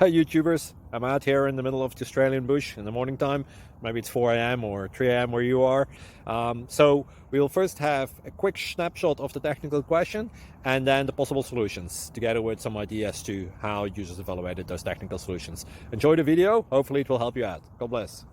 Hi YouTubers, I'm out here in the middle of the Australian bush in the morning time. Maybe it's 4 a.m. or 3 a.m. where you are. So we'll first have a quick snapshot of the technical question and then the possible solutions, together with some ideas to how users evaluated those technical solutions. Enjoy the video, hopefully it will help you out. God bless.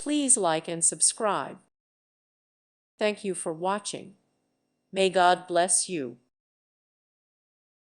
Please like and subscribe. Thank you for watching. May God bless you.